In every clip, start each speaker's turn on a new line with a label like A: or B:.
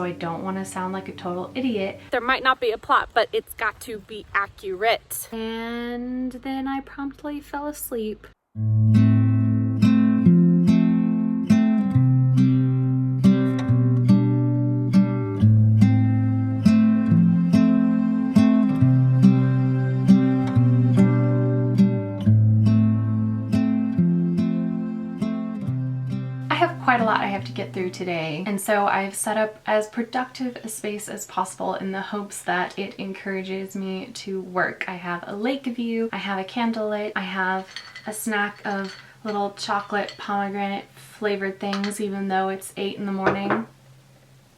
A: So I don't want to sound like a total idiot.
B: There might not be a plot, but it's got to be accurate.
A: And then I promptly fell asleep. Quite a lot I have to get through today, and so I've set up as productive a space as possible in the hopes that it encourages me to work. I have a lake view, I have a candlelit, I have a snack of little chocolate pomegranate flavored things even though it's 8 in the morning.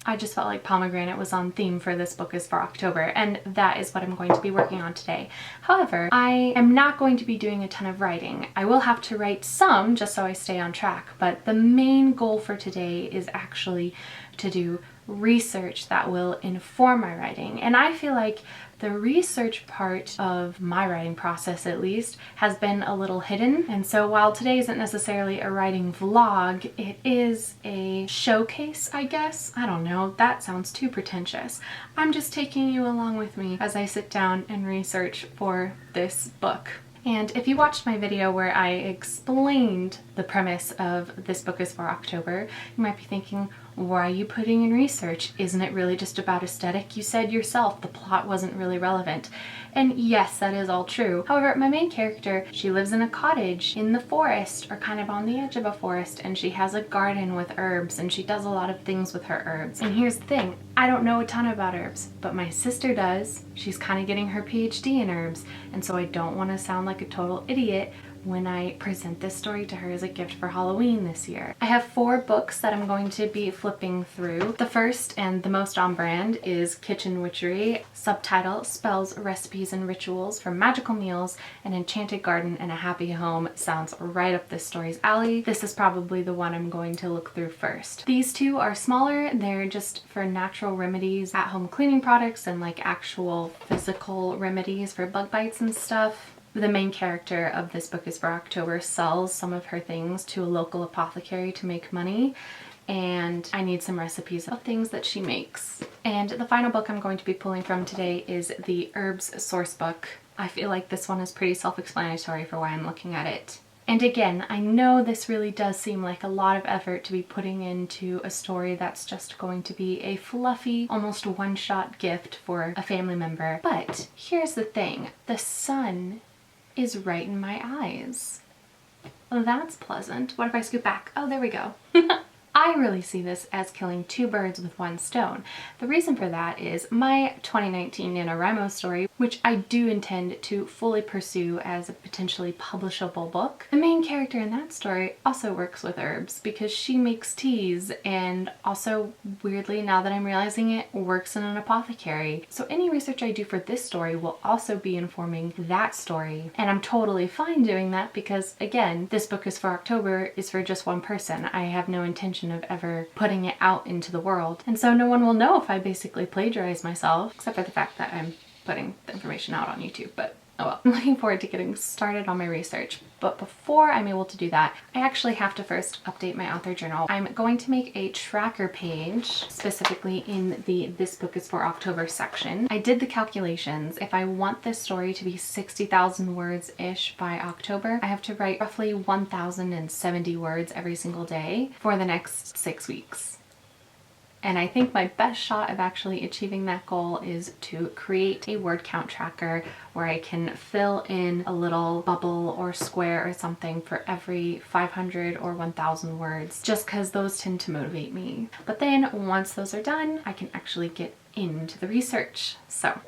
A: I just felt like pomegranate was on theme for This Book is for October, and that is what I'm going to be working on today. However, I am not going to be doing a ton of writing. I will have to write some just so I stay on track, but the main goal for today is actually to do research that will inform my writing. And I feel like the research part of my writing process, at least, has been a little hidden. And so while today isn't necessarily a writing vlog, it is a showcase, I guess. I don't know, that sounds too pretentious. I'm just taking you along with me as I sit down and research for this book. And if you watched my video where I explained the premise of This Book is for October, you might be thinking, why are you putting in research? Isn't it really just about aesthetic? You said yourself the plot wasn't really relevant. And yes, that is all true. However, my main character, she lives in a cottage in the forest, or kind of on the edge of a forest, and she has a garden with herbs, and she does a lot of things with her herbs. And here's the thing, I don't know a ton about herbs, but my sister does. She's kind of getting her PhD in herbs, and so I don't want to sound like a total idiot when I present this story to her as a gift for Halloween this year. I have 4 books that I'm going to be flipping through. The first and the most on brand is Kitchen Witchery. Subtitle: Spells, Recipes, and Rituals for Magical Meals, an Enchanted Garden, and a Happy Home. Sounds right up this story's alley. This is probably the one I'm going to look through first. These 2 are smaller. They're just for natural remedies, at-home cleaning products, and like actual physical remedies for bug bites and stuff. The main character of This Book is for October sells some of her things to a local apothecary to make money, and I need some recipes of things that she makes. And the final book I'm going to be pulling from today is the Herbs Source Book. I feel like this one is pretty self-explanatory for why I'm looking at it. And again, I know this really does seem like a lot of effort to be putting into a story that's just going to be a fluffy, almost one-shot gift for a family member. But here's the thing, the sun is right in my eyes. Well, that's pleasant. What if I scoot back? Oh, there we go. I really see this as killing 2 birds with 1 stone. The reason for that is my 2019 NaNoWriMo story, which I do intend to fully pursue as a potentially publishable book. The main character in that story also works with herbs because she makes teas, and also, weirdly, now that I'm realizing it, works in an apothecary. So any research I do for this story will also be informing that story, and I'm totally fine doing that because, again, This Book is for October is for just 1 person. I have no intention of ever putting it out into the world, and so no one will know if I basically plagiarize myself, except for the fact that I'm putting the information out on YouTube, but oh well. I'm looking forward to getting started on my research, but before I'm able to do that, I actually have to first update my author journal. I'm going to make a tracker page, specifically in the This Book is for October section. I did the calculations. If I want this story to be 60,000 words-ish by October, I have to write roughly 1,070 words every single day for the next 6 weeks. And I think my best shot of actually achieving that goal is to create a word count tracker where I can fill in a little bubble or square or something for every 500 or 1,000 words, just because those tend to motivate me. But then once those are done, I can actually get into the research. So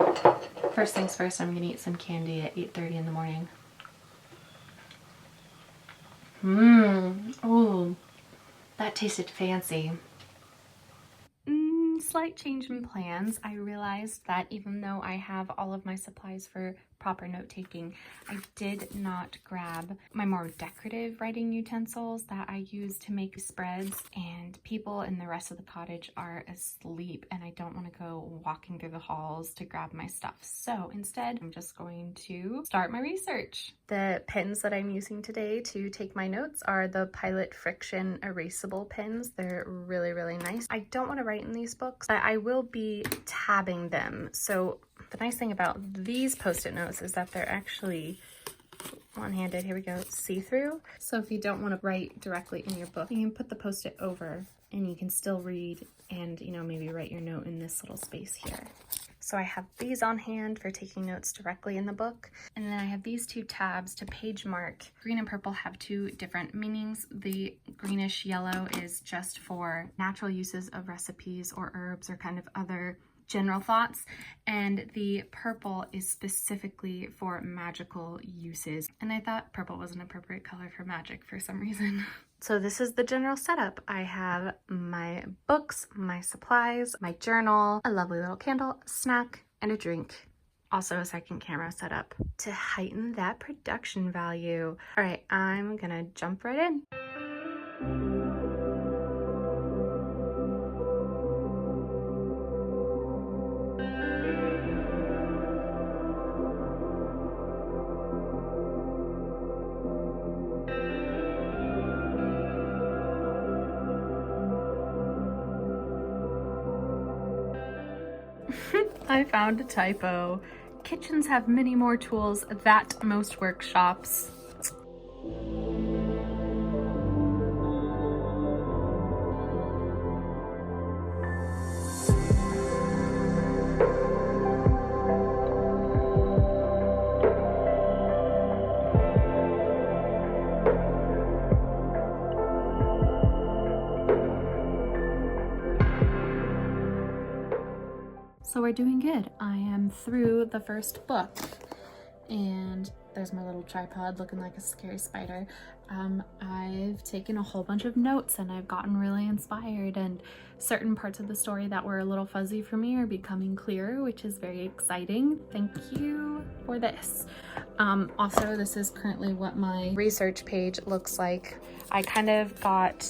A: first things first, I'm gonna eat some candy at 8:30 in the morning. Ooh, that tasted fancy. Slight change in plans. I realized that even though I have all of my supplies for proper note taking. I did not grab my more decorative writing utensils that I use to make spreads, and people in the rest of the cottage are asleep and I don't want to go walking through the halls to grab my stuff. So instead, I'm just going to start my research. The pens that I'm using today to take my notes are the Pilot Friction erasable pens. They're really, really nice. I don't want to write in these books, but I will be tabbing them. So the nice thing about these Post-it notes is that they're actually one-handed, here we go, see-through. So if you don't want to write directly in your book, you can put the Post-it over and you can still read and, you know, maybe write your note in this little space here. So I have these on hand for taking notes directly in the book. And then I have these two tabs to page mark. Green and purple have two different meanings. The greenish yellow is just for natural uses of recipes or herbs or kind of other general thoughts, and the purple is specifically for magical uses. And I thought purple was an appropriate color for magic for some reason. So this is the general setup. I have my books, my supplies, my journal, a lovely little candle, a snack, and a drink. Also a second camera set up to heighten that production value. All right, I'm gonna jump right in. I found a typo. Kitchens have many more tools than most workshops. So we're doing good. I am through the first book and there's my little tripod looking like a scary spider. I've taken a whole bunch of notes and I've gotten really inspired, and certain parts of the story that were a little fuzzy for me are becoming clearer, which is very exciting. Thank you for this. Also, this is currently what my research page looks like. I kind of got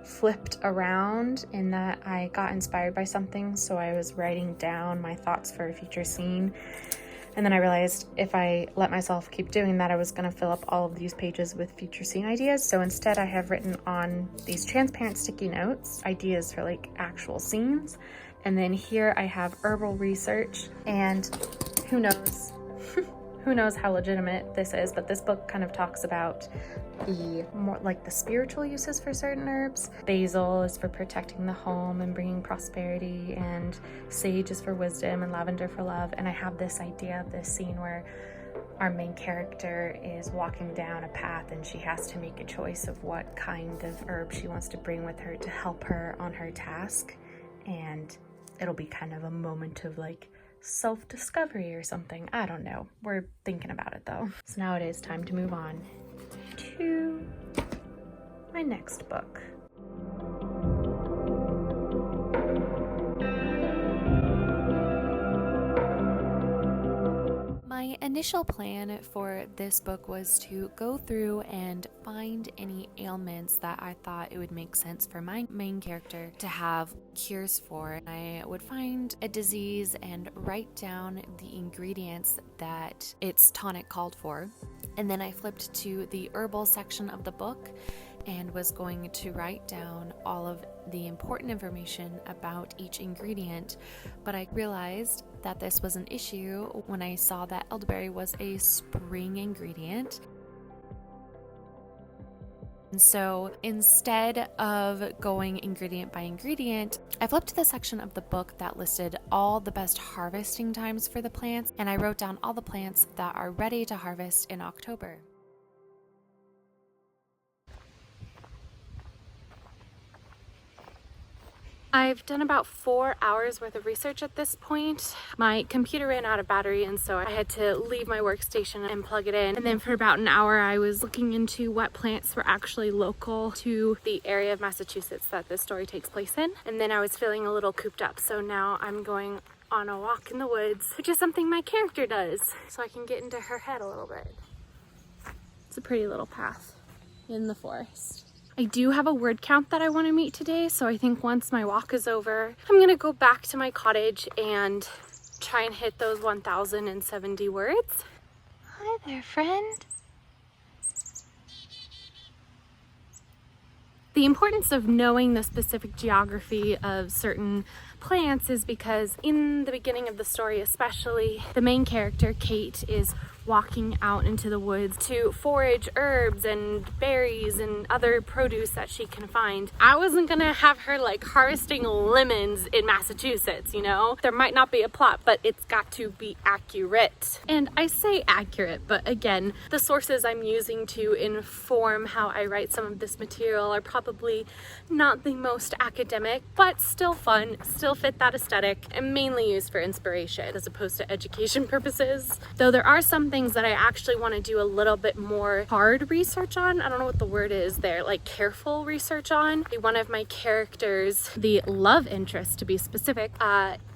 A: flipped around in that I got inspired by something, so I was writing down my thoughts for a future scene, and then I realized if I let myself keep doing that, I was going to fill up all of these pages with future scene ideas. So instead I have written on these transparent sticky notes ideas for like actual scenes, and then here I have herbal research, and who knows who knows how legitimate this is, but this book kind of talks about the more like the spiritual uses for certain herbs. Basil is for protecting the home and bringing prosperity, and sage is for wisdom, and lavender for love. And I have this idea of this scene where our main character is walking down a path and she has to make a choice of what kind of herb she wants to bring with her to help her on her task, and it'll be kind of a moment of like self-discovery or something. I don't know. We're thinking about it though. So now it is time to move on to my next book. My initial plan for this book was to go through and find any ailments that I thought it would make sense for my main character to have cures for. I would find a disease and write down the ingredients that its tonic called for. And then I flipped to the herbal section of the book and was going to write down all of the important information about each ingredient. But I realized that this was an issue when I saw that elderberry was a spring ingredient. And so instead of going ingredient by ingredient, I flipped to the section of the book that listed all the best harvesting times for the plants, and I wrote down all the plants that are ready to harvest in October. I've done about 4 hours worth of research at this point. My computer ran out of battery, and so I had to leave my workstation and plug it in. And then for about an hour, I was looking into what plants were actually local to the area of Massachusetts that this story takes place in. And then I was feeling a little cooped up, so now I'm going
B: on a walk in the woods, which is something my character does, so I can get into her head a little bit. It's a pretty little path in the forest. I do have a word count that I want to meet today, so I think once my walk is over, I'm gonna go back to my cottage and try and hit those 1,070 words.
A: Hi there, friend.
B: The importance of knowing the specific geography of certain plants is because in the beginning of the story especially, the main character, Kate, is walking out into the woods to forage herbs and berries and other produce that she can find. I wasn't gonna have her like harvesting lemons in Massachusetts, you know? There might not be a plot, but it's got to be accurate. And I say accurate, but again, the sources I'm using to inform how I write some of this material are probably not the most academic, but still fun, still fit that aesthetic, and mainly used for inspiration as opposed to education purposes. Though there are some things that I actually want to do a little bit more hard research on. I don't know what the word is there, like careful research on. One of my characters, the love interest to be specific,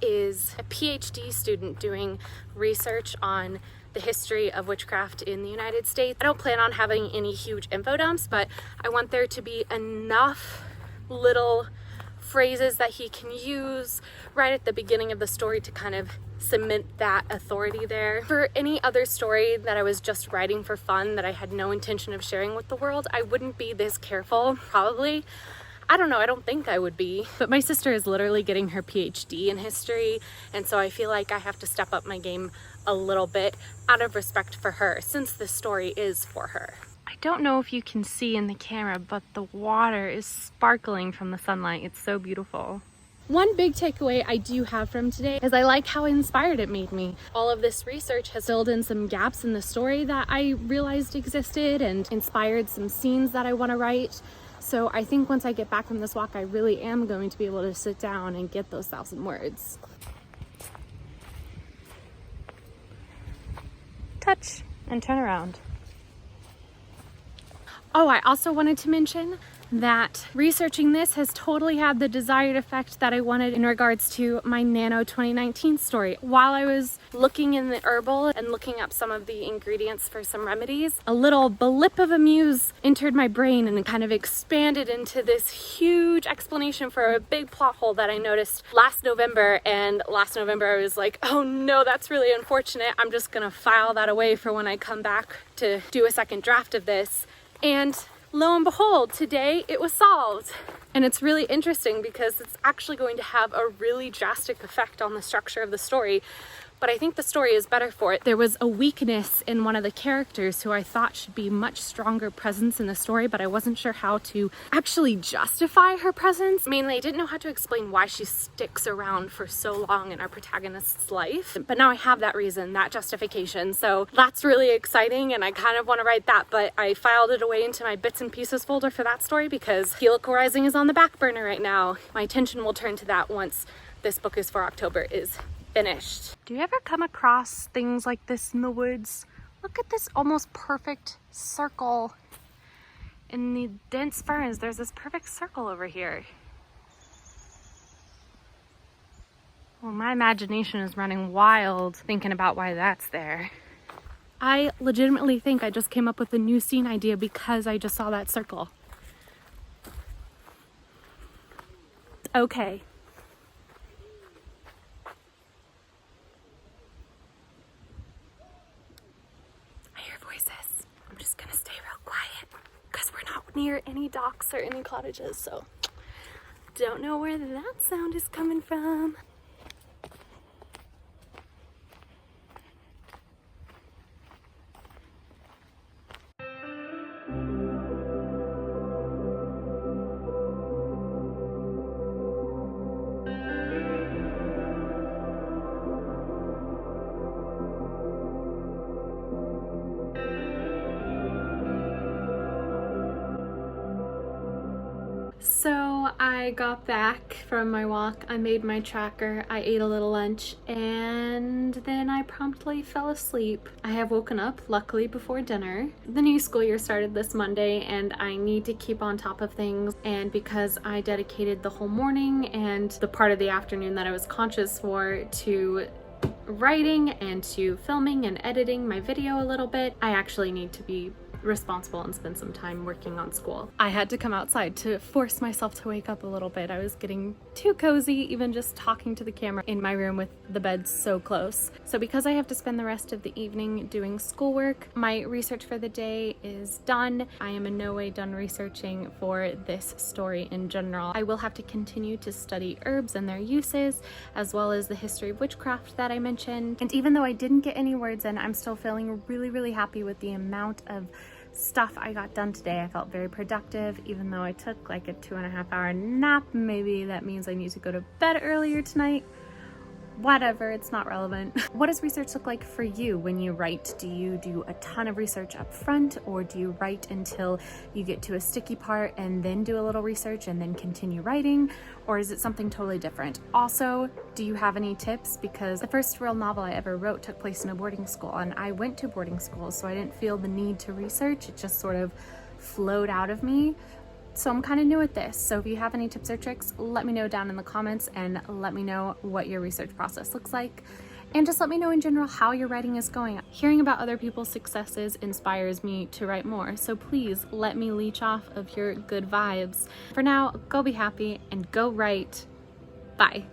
B: is a PhD student doing research on the history of witchcraft in the United States. I don't plan on having any huge info dumps, but I want there to be enough little phrases that he can use right at the beginning of the story to kind of cement that authority there. For any other story that I was just writing for fun that I had no intention of sharing with the world, I wouldn't be this careful, probably. I don't know, I don't think I would be. But my sister is literally getting her PhD in history, and so I feel like I have to step up my game a little bit out of respect for her, since this story is for her.
A: I don't know if you can see in the camera, but the water is sparkling from the sunlight. It's so beautiful.
B: One big takeaway I do have from today is I like how inspired it made me. All of this research has filled in some gaps in the story that I realized existed and inspired some scenes that I want to write. So I think once I get back from this walk, I really am going to be able to sit down and get those 1,000 words.
A: Touch and turn around.
B: Oh, I also wanted to mention that researching this has totally had the desired effect that I wanted in regards to my Nano 2019 story. While I was looking in the herbal and looking up some of the ingredients for some remedies, a little blip of a muse entered my brain and kind of expanded into this huge explanation for a big plot hole that I noticed last November. And last November I was like, oh no, that's really unfortunate. I'm just gonna file that away for when I come back to do a second draft of this. And lo and behold, today it was solved. And it's really interesting because it's actually going to have a really drastic effect on the structure of the story. But I think the story is better for it. There was a weakness in one of the characters who I thought should be much stronger presence in the story, but I wasn't sure how to actually justify her presence. Mainly, I didn't know how to explain why she sticks around for so long in our protagonist's life. But now I have that reason, that justification. So that's really exciting, and I kind of want to write that, but I filed it away into my bits and pieces folder for that story because Helical Rising is on the back burner right now. My attention will turn to that once this book is for October is finished.
A: Do you ever come across things like this in the woods? Look at this almost perfect circle. In the dense ferns, there's this perfect circle over here. Well, my imagination is running wild thinking about why that's there.
B: I legitimately think I just came up with a new scene idea because I just saw that circle. Okay. I'm just gonna stay real quiet because we're not near any docks or any cottages, so don't know where that sound is coming from.
A: So
B: So I got back from my walk, I made my tracker, I ate a little lunch, and then I promptly fell asleep. I have woken up, luckily, before dinner. The new school year started this Monday, and I need to keep on top of things, and because I dedicated the whole morning and the part of the afternoon that I was conscious for to writing and to filming and editing my video a little bit, I actually need to be responsible and spend some time working on school. I had to come outside to force myself to wake up a little bit. I was getting too cozy even just talking to the camera in my room with the bed so close. So because I have to spend the rest of the evening doing schoolwork, my research for the day is done. I am in no way done researching for this story in general. I will have to continue to study herbs and their uses, as well as the history of witchcraft that I mentioned. And even though I didn't get any words in, I'm still feeling really happy with the amount of stuff I got done today. I felt very productive, even though I took like a 2.5 hour nap. Maybe that means I need to go to bed earlier tonight. Whatever, it's not relevant. What does research look like for you when you write? Do you do a ton of research up front, or do you write until you get to a sticky part and then do a little research and then continue writing? Or is it something totally different? Also, do you have any tips? Because the first real novel I ever wrote took place in a boarding school, and I went to boarding school, so I didn't feel the need to research. It just sort of flowed out of me. So I'm kind of new at this. So if you have any tips or tricks, let me know down in the comments, and let me know what your research process looks like. And just let me know in general how your writing is going. Hearing about other people's successes inspires me to write more. So please let me leech off of your good vibes. For now, go be happy and go write. Bye.